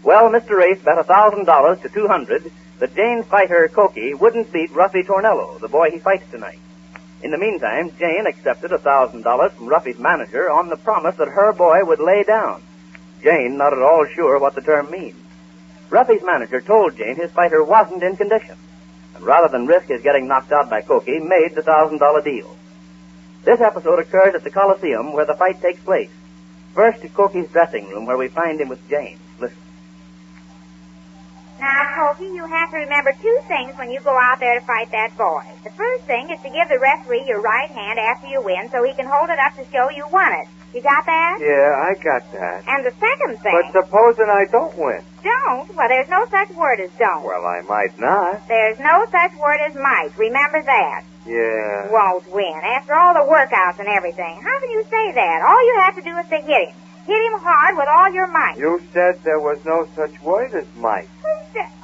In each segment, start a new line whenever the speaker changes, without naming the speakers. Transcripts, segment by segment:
Well, Mr. Ace bet $1,000 to $200 that Jane's fighter, Kookie, wouldn't beat Ruffy Tornello, the boy he fights tonight. In the meantime, Jane accepted $1,000 from Ruffy's manager on the promise that her boy would lay down. Jane not at all sure what the term means. Ruffy's manager told Jane his fighter wasn't in condition, and rather than risk his getting knocked out by Kookie, made the $1,000 deal. This episode occurs at the Coliseum where the fight takes place. First to Kookie's dressing room where we find him with Jane. Listen.
Now, Kookie, you have to remember two things when you go out there to fight that boy. The first thing is to give the referee your right hand after you win so he can hold it up to show you won it. You got that?
Yeah, I got that.
And the second thing...
But supposing I don't win?
Don't? Well, there's no such word as don't.
Well, I might not.
There's no such word as might. Remember that.
Yeah.
Won't win. After all the workouts and everything. How can you say that? All you have to do is to hit him. Hit him hard with all your might.
You said there was no such word as might.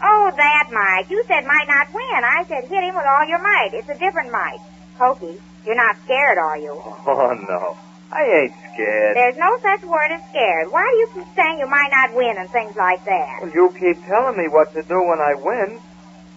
Oh, that might. You said might not win. I said hit him with all your might. It's a different might. Kookie, you're not scared, are you?
Oh, no. I ain't scared.
There's no such word as scared. Why do you keep saying you might not win and things like that?
Well, you keep telling me what to do when I win.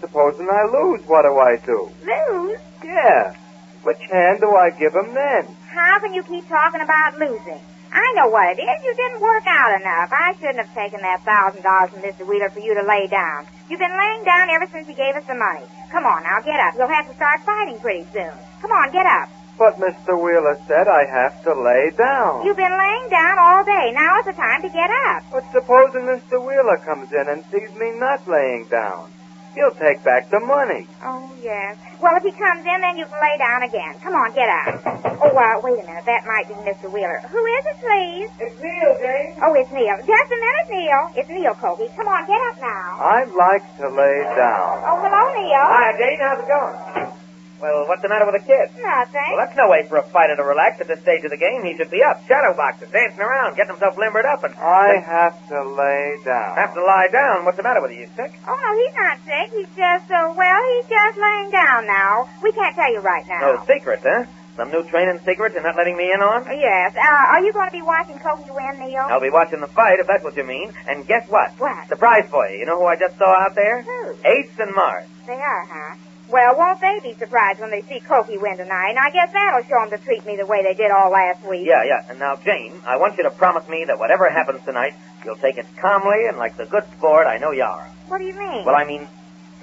Supposing I lose, what do I do?
Lose?
Yeah. Which hand do I give him then?
How can you keep talking about losing? I know what it is. You didn't work out enough. I shouldn't have taken that $1,000 from Mr. Wheeler for you to lay down. You've been laying down ever since he gave us the money. Come on, now, get up. You'll have to start fighting pretty soon. Come on, get up.
But Mr. Wheeler said I have to lay down.
You've been laying down all day. Now is the time to get up.
But supposing Mr. Wheeler comes in and sees me not laying down, he'll take back the money.
Oh, yes. Well, if he comes in, then you can lay down again. Come on, get up. Oh, wait a minute. That might be Mr. Wheeler. Who is it, please?
It's Neil, Jane.
Oh, it's Neil. Just a minute, Neil. It's Neil, Kookie. Come on, get up now.
I'd like to lay down.
Oh, hello, Neil.
Hi, Jane. How's it going? Well, what's the matter with the kid?
Nothing.
Well, that's no way for a fighter to relax at this stage of the game. He should be up, shadowboxing, dancing around, getting himself limbered up, and...
I have to lay down.
Have to lie down. What's the matter with you? You sick?
Oh, no, he's not sick. He's just, he's just laying down now. We can't tell you right now.
No secret, huh? Some new training secret you're not letting me in on?
Yes. Are you going to be watching Kookie win, Neil?
I'll be watching the fight, if that's what you mean. And guess what?
What?
Surprise for you. You know who I just saw out there?
Who?
Ace and Mars.
They are, huh? Well, won't they be surprised when they see Kookie win tonight? And I guess that'll show them to treat me the way they did all last week.
Yeah. And now, Jane, I want you to promise me that whatever happens tonight, you'll take it calmly and like the good sport I know you are.
What do you mean?
Well, I mean,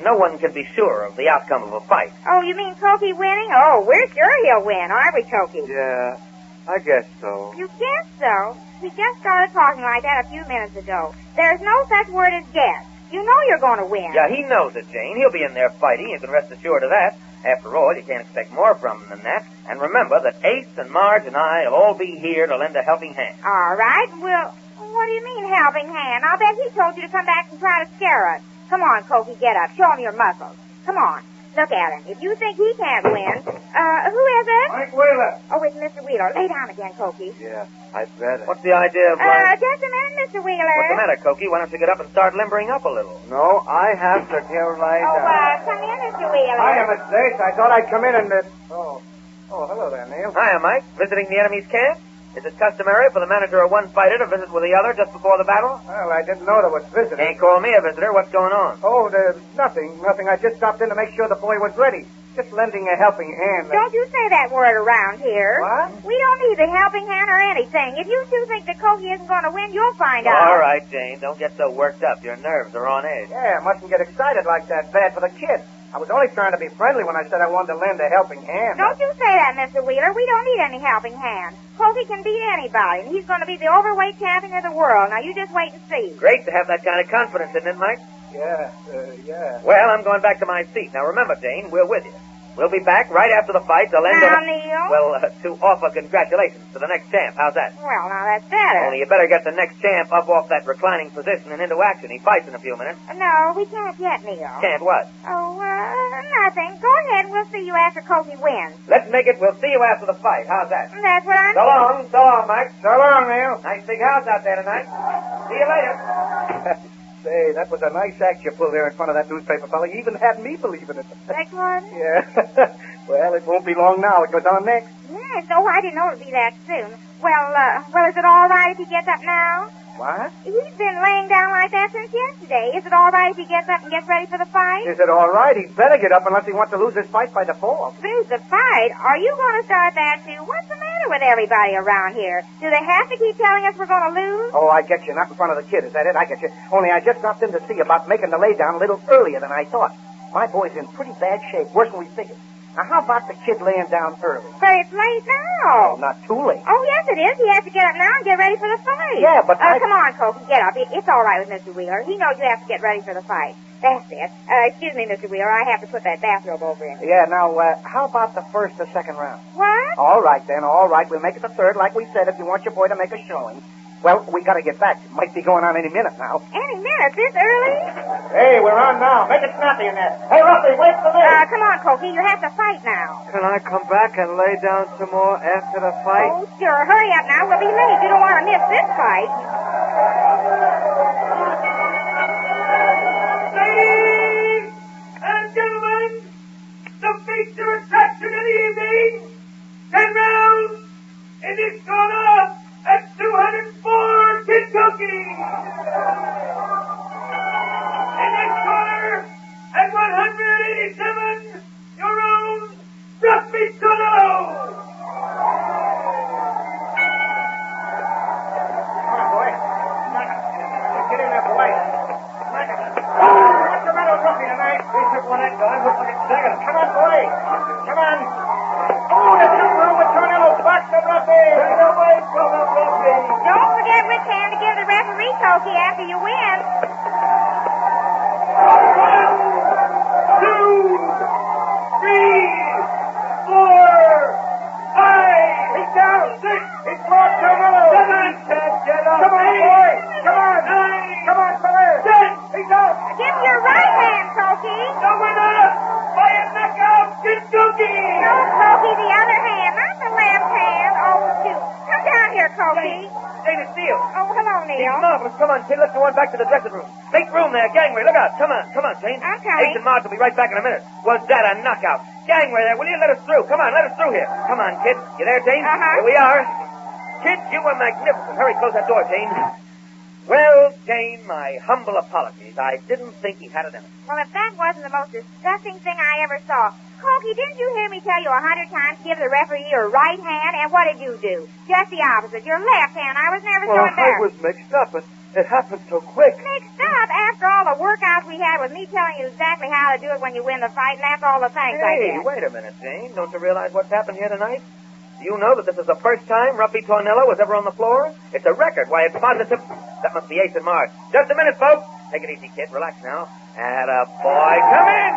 no one can be sure of the outcome of a fight.
Oh, you mean Kookie winning? Oh, we're sure he'll win, aren't we, Kookie?
Yeah, I guess so.
You guess so? He just started talking like that a few minutes ago. There's no such word as guess. You know you're going to win.
Yeah, he knows it, Jane. He'll be in there fighting. You can rest assured of that. After all, you can't expect more from him than that. And remember that Ace and Marge and I will all be here to lend a helping hand.
All right. Well, what do you mean helping hand? I'll bet he told you to come back and try to scare us. Come on, Kookie, get up. Show him your muscles. Come on. Look at him. If you think he can't win, who is it?
Mike Wheeler.
Oh, it's Mr. Wheeler. Lay down again, Kookie.
Yeah, I better.
What's the idea of
Just a minute, Mr. Wheeler.
What's the matter, Kookie? Why don't you get up and start limbering up a little?
No, I have to get right down.
Come in, Mr. Wheeler.
Hiya, Mr. Ace. I thought I'd come in and... Oh, hello there, Neil.
Hiya, Mike. Visiting the enemy's camp? Is it customary for the manager of one fighter to visit with the other just before the battle?
Well, I didn't know there was visitors.
Can't call me a visitor. What's going on?
Oh, there's nothing. I just stopped in to make sure the boy was ready. Just lending a helping hand.
Don't you say that word around here.
What?
We don't need a helping hand or anything. If you two think that Kookie isn't going to win, you'll find out.
All right, Jane. Don't get so worked up. Your nerves are on edge.
Yeah, mustn't get excited like that. Bad for the kid. I was only trying to be friendly when I said I wanted to lend a helping hand.
Don't you say that, Mr. Wheeler. We don't need any helping hand. Kookie can beat anybody, and he's going to be the overweight champion of the world. Now, you just wait and see.
Great to have that kind of confidence, isn't it, Mike?
Yeah.
Well, I'm going back to my seat. Now, remember, Jane, we're with you. We'll be back right after the fight to lend
Now, Neil?
Well, to offer congratulations to the next champ. How's that?
Well, now, that's better.
Only you better get the next champ up off that reclining position and into action. He fights in a few minutes.
No, we can't yet, Neil.
Can't what?
Oh, nothing. Go ahead. We'll see you after Kookie wins.
Let's make it. We'll see you after the fight. How's that?
That's what I'm
So long. So long, Mike.
So long, Neil.
Nice big house out there tonight. See you later.
Say, that was a nice act you pulled there in front of that newspaper fella. You even had me believing it.
Next one?
Yeah. Well, it won't be long now. It goes on next.
Yes. Oh, I didn't know it'd be that soon. Well, is it all right if he gets up now?
What?
He's been laying down like that since yesterday. Is it all right if he gets up and gets ready for the fight?
Is it all right? He'd better get up unless he wants to lose this fight by default.
Lose the fight? Are you going to start that too? What's the matter with everybody around here? Do they have to keep telling us we're going to lose?
Oh, I get you. Not in front of the kid. Is that it? I get you. Only I just dropped in to see about making the laydown a little earlier than I thought. My boy's in pretty bad shape, worse than we figured. Now, how about the kid laying down early?
But it's late now.
Oh, not too late.
Oh, yes, it is. He has to get up now and get ready for the fight.
Yeah, but
Come on, Kookie, get up. It's all right with Mr. Wheeler. He knows you have to get ready for the fight. That's it. Excuse me, Mr. Wheeler. I have to put that bathrobe over him.
Yeah, now, how about the first or second round?
What?
All right, then. All right. We'll make it the third, like we said, if you want your boy to make a showing. Well, we got to get back. It might be going on any minute now.
Any minute? This early?
Hey, we're on now. Make it snappy in there. Hey, Ruffy, wait for me.
Come on, Kookie. You have to fight now.
Can I come back and lay down some more after the fight?
Oh, sure. Hurry up now. We'll be late. You don't want to miss this fight.
Ladies and gentlemen, the feature attraction of the evening, 10 rounds in this corner at 204 Kid Kookie. In this corner at 187, your own Ruffy Tornello.
Come on, boy. Get in there, boy. What's the matter with Ruffy tonight? He took one that guy. Looks like it's second. Come on, boy. Come on. Oh, there's something wrong with Tornello. Box the Ruffy. Get away from the Ruffy.
Don't forget which hand to give the referee, Kookie, after you win.
1, 2, 3, 4, 5.
He's down.
6.
He's lost Tornello.
7.
Get up. Come on, boy. Come on.
9.
Come on, fella.
10.
He's out.
Give him your right hand, Kookie.
The winner by a knockout, Kid Kookie.
No, Kookie, the other hand, not the left hand. Oh, shoot. Come down here, Kookie.
Jane, it's Neil.
Oh, hello, Neil.
Marvelous. Come on, kid. Let's go on back to the dressing room. Make room there. Gangway, look out. Come on, Jane.
I'm coming.
Ace and Marge will be right back in a minute. Was that a knockout? Gangway there, will you? Let us through. Come on, let us through here. Come on, kid. You there, Jane?
Uh-huh.
Here we are. Kid, you were magnificent. Hurry, close that door, Jane. Well, Jane, my humble apologies. I didn't think he had it in him.
Well, if that wasn't the most disgusting thing I ever saw. Kookie, didn't you hear me tell you 100 times give the referee your right hand? And what did you do? Just the opposite. Your left hand. I was never so
Well, I
embarrassed.
was mixed up. It happened so quick.
Mixed up after all the workouts we had with me telling you exactly how to do it when you win the fight, and after all the thanks I
Hey,
did.
wait a minute, Jane. Don't you realize what's happened here tonight? Do you know that this is the first time Ruffy Tornello was ever on the floor? It's a record. Why, it's positive. That must be Ace and Marge. Just a minute, folks. Take it easy, kid. Relax now. Atta boy. Come in.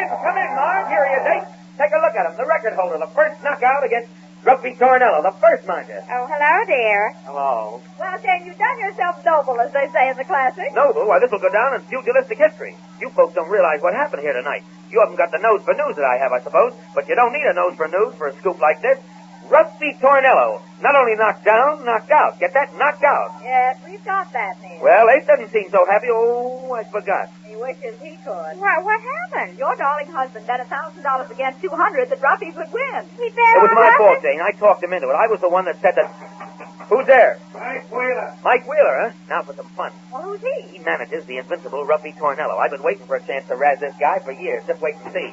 Come in, Marge. Here he is, Ace. Take a look at him. The record holder. The first knockout against Ruffy Tornello. The first, mind you.
Oh, hello, dear.
Hello.
Well, Jane, you've done yourself noble, as they say in the classics.
Noble? Why, this will go down in pugilistic history. You folks don't realize what happened here tonight. You haven't got the nose for news that I have, I suppose, but you don't need a nose for news for a scoop like this. Ruffy Tornello, not only knocked down, knocked out. Get that? Knocked out.
Yes, we've got that, Neil.
Well, Ace doesn't seem so happy. Oh, I forgot.
He wishes he could. What happened? Your darling husband bet $1,000 against 200 that Ruffy would win. He bet
It was my
$100?
fault, Jane. I talked him into it. I was the one that said that... Who's there?
Mike Wheeler.
Mike Wheeler, huh? Now for some fun.
Well, who's he?
He manages the invincible Ruffy Tornello. I've been waiting for a chance to razz this guy for years. Just wait and see.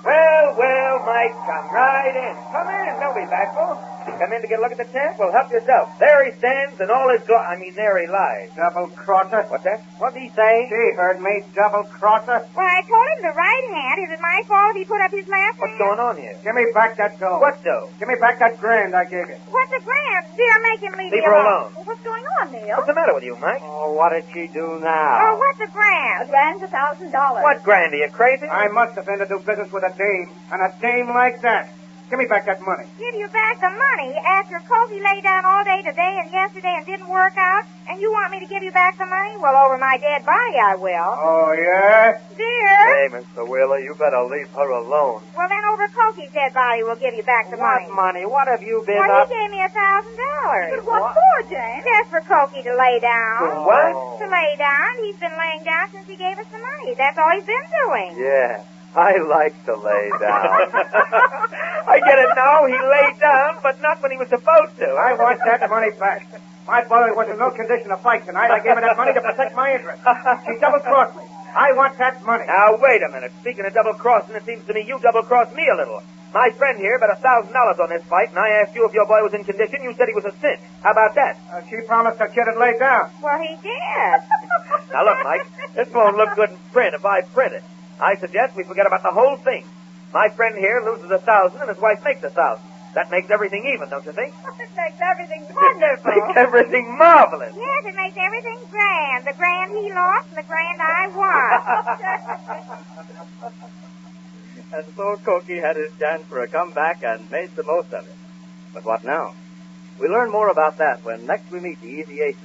Well, Mike, come right in. Come in. Don't be bashful. Come in to get a look at the champ? Well, help yourself. There he stands in all his there he lies.
Double-crosser.
What's that? What did he say?
She heard me, double-crosser.
Well, I told him the right hand. Is it my fault if he put up his left
What's
hand?
going on here?
Give me back that dough.
What dough?
Give me back that grand I gave you.
What's a grand? Dear, make him leave
Leave
me
her alone.
Well, what's going on, Neil?
What's the matter with you, Mike?
Oh, what did she do
Oh,
now?
what's a grand? A grand's $1,000.
What grand? Are you crazy?
I must have been to do business with a dame, and a dame like that. Give me back that money.
Give you back the money after Kookie lay down all day today and yesterday and didn't work out, and you want me to give you back the money? Well, over my dead body I will.
Oh, yeah?
Dear?
Hey, Mr. Wheeler, you better leave her alone.
Well, then over Kookie's dead body we'll give you back the money.
What money? What have you been
Well,
up...
he gave me $1,000.
But what
for, Jane? Just for Kookie to lay down.
What?
To lay down. He's been laying down since he gave us the money. That's all he's been doing.
Yeah, I like to lay down.
I get it now. He laid down, but not when he was supposed to.
I want that money back. My boy was in no condition to fight tonight. I gave her that money to protect my interests. She double-crossed me. I want that money.
Now, wait a minute. Speaking of double-crossing, it seems to me you double-crossed me a little. My friend here bet $1,000 on this fight, and I asked you if your boy was in condition. You said he was a cinch. How about that?
She promised the kid would lay down.
Well, he did.
Now, look, Mike, this won't look good in print if I print it. I suggest we forget about the whole thing. My friend here loses $1,000 and his wife makes $1,000. That makes everything even, don't you think?
It makes everything wonderful.
It makes everything marvelous.
Yes, it makes everything grand. The grand he lost and the grand I won.
And so Kookie had his chance for a comeback and made the most of it. But what now? We learn more about that when next we meet the Easy Aces.